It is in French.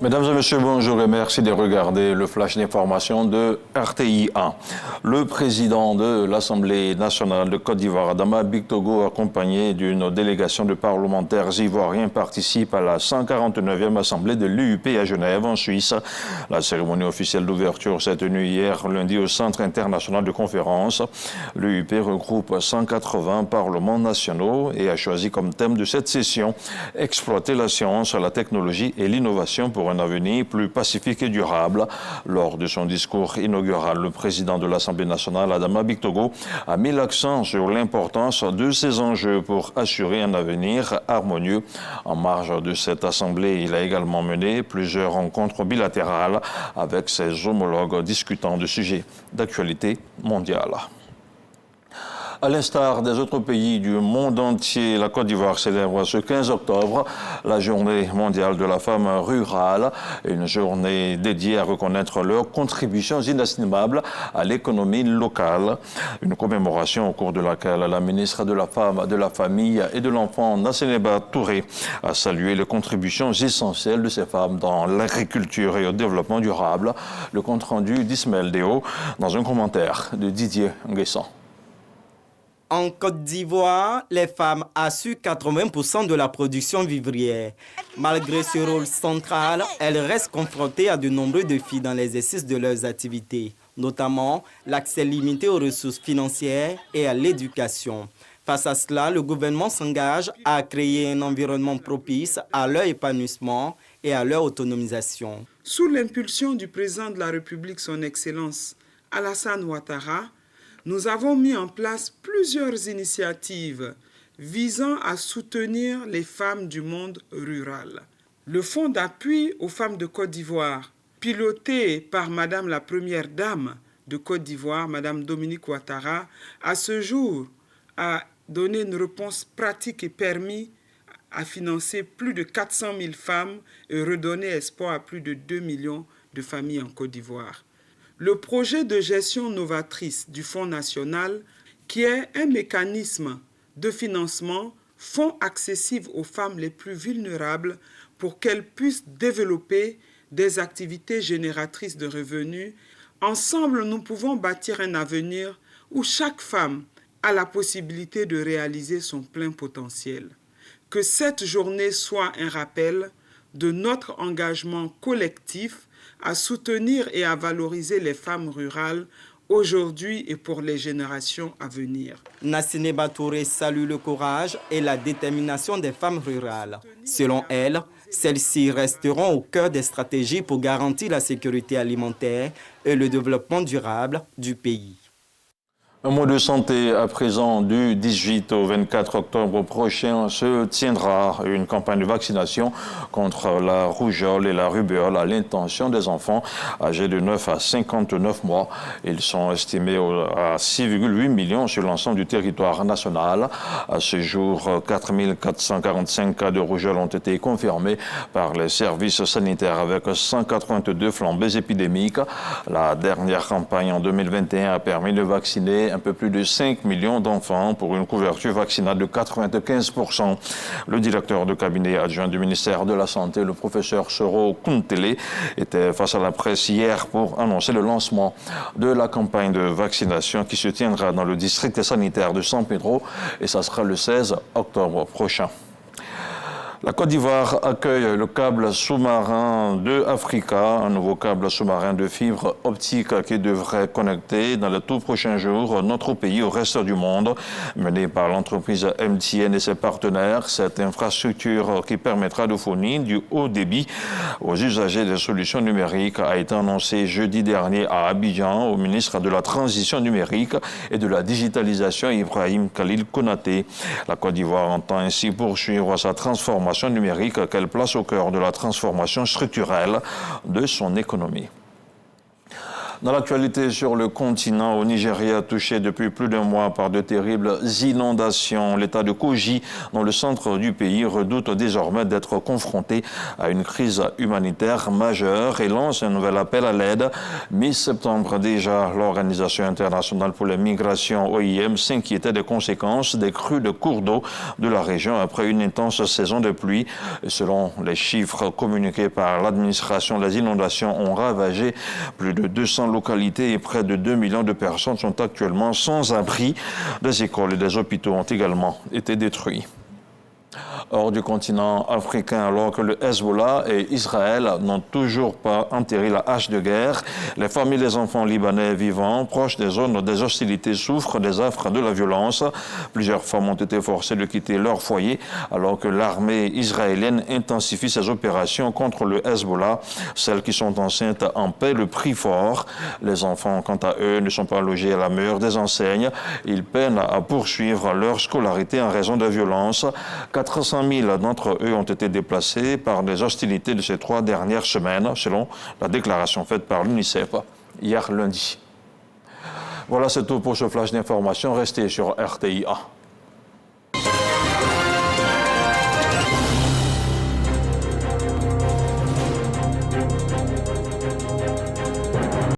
Mesdames et messieurs, bonjour et merci de regarder le flash d'information de RTI1. Le président de l'Assemblée nationale de Côte d'Ivoire, Adama Bictogo, accompagné d'une délégation de parlementaires ivoiriens, participe à la 149e Assemblée de l'UUP à Genève, en Suisse. La cérémonie officielle d'ouverture s'est tenue hier lundi au Centre international de conférences. L'UUP regroupe 180 parlements nationaux et a choisi comme thème de cette session « Exploiter la science, la technologie et l'innovation pour un avenir plus pacifique et durable ». Lors de son discours inaugural, le président de l'Assemblée nationale, Adama Bictogo, a mis l'accent sur l'importance de ces enjeux pour assurer un avenir harmonieux. En marge de cette Assemblée, il a également mené plusieurs rencontres bilatérales avec ses homologues discutant de sujets d'actualité mondiale. À l'instar des autres pays du monde entier, la Côte d'Ivoire célèbre ce 15 octobre la journée mondiale de la femme rurale, une journée dédiée à reconnaître leurs contributions inestimables à l'économie locale. Une commémoration au cours de laquelle la ministre de la Femme, de la Famille et de l'Enfant, Nasseneba Touré, a salué les contributions essentielles de ces femmes dans l'agriculture et au développement durable. Le compte-rendu d'Ismaël Déo dans un commentaire de Didier Nguessan. En Côte d'Ivoire, les femmes assurent 80% de la production vivrière. Malgré ce rôle central, elles restent confrontées à de nombreux défis dans l'exercice de leurs activités, notamment l'accès limité aux ressources financières et à l'éducation. Face à cela, le gouvernement s'engage à créer un environnement propice à leur épanouissement et à leur autonomisation. Sous l'impulsion du président de la République, son Excellence Alassane Ouattara, nous avons mis en place plusieurs initiatives visant à soutenir les femmes du monde rural. Le Fonds d'appui aux femmes de Côte d'Ivoire, piloté par Madame la Première Dame de Côte d'Ivoire, Madame Dominique Ouattara, à ce jour a donné une réponse pratique et permis à financer plus de 400 000 femmes et redonner espoir à plus de 2 millions de familles en Côte d'Ivoire. Le projet de gestion novatrice du Fonds national, qui est un mécanisme de financement, fonds accessible aux femmes les plus vulnérables pour qu'elles puissent développer des activités génératrices de revenus. Ensemble, nous pouvons bâtir un avenir où chaque femme a la possibilité de réaliser son plein potentiel. Que cette journée soit un rappel de notre engagement collectif à soutenir et à valoriser les femmes rurales aujourd'hui et pour les générations à venir. Nasseneba Touré salue le courage et la détermination des femmes rurales. Selon elle, celles-ci resteront au cœur des stratégies pour garantir la sécurité alimentaire et le développement durable du pays. Un mot de santé à présent. Du 18 au 24 octobre prochain se tiendra une campagne de vaccination contre la rougeole et la rubéole à l'intention des enfants âgés de 9 à 59 mois. Ils sont estimés à 6,8 millions sur l'ensemble du territoire national. À ce jour, 4 445 cas de rougeole ont été confirmés par les services sanitaires avec 182 flambées épidémiques. La dernière campagne en 2021 a permis de vacciner un peu plus de 5 millions d'enfants pour une couverture vaccinale de 95%. Le directeur de cabinet adjoint du ministère de la Santé, le professeur Soro Kuntele, était face à la presse hier pour annoncer le lancement de la campagne de vaccination qui se tiendra dans le district sanitaire de San Pedro et ça sera le 16 octobre prochain. La Côte d'Ivoire accueille le câble sous-marin de Africa, un nouveau câble sous-marin de fibre optique qui devrait connecter dans les tout prochains jours notre pays au reste du monde. Mené par l'entreprise MTN et ses partenaires, cette infrastructure qui permettra de fournir du haut débit aux usagers des solutions numériques a été annoncée jeudi dernier à Abidjan au ministre de la Transition numérique et de la digitalisation Ibrahim Khalil Konaté. La Côte d'Ivoire entend ainsi poursuivre sa transformation numérique qu'elle place au cœur de la transformation structurelle de son économie. Dans l'actualité sur le continent, au Nigeria, touché depuis plus d'un mois par de terribles inondations, l'État de Kogi, dans le centre du pays, redoute désormais d'être confronté à une crise humanitaire majeure et lance un nouvel appel à l'aide. Mi-septembre déjà, l'Organisation internationale pour les migrations, OIM, s'inquiétait des conséquences des crues de cours d'eau de la région après une intense saison de pluie. Selon les chiffres communiqués par l'administration, les inondations ont ravagé plus de 200 localités et près de 2 millions de personnes sont actuellement sans abri. Des écoles et des hôpitaux ont également été détruits. Hors du continent africain, alors que le Hezbollah et Israël n'ont toujours pas enterré la hache de guerre, les familles des enfants libanais vivant proches des zones des hostilités souffrent des affres de la violence. Plusieurs femmes ont été forcées de quitter leur foyer alors que l'armée israélienne intensifie ses opérations contre le Hezbollah. Celles qui sont enceintes en paient le prix fort. Les enfants, quant à eux, ne sont pas logés à la meilleure des enseignes. Ils peinent à poursuivre leur scolarité en raison de violences. 400 000 d'entre eux ont été déplacés par des hostilités de ces 3 dernières semaines, selon la déclaration faite par l'UNICEF hier lundi. Voilà, c'est tout pour ce flash d'information. Restez sur RTI1.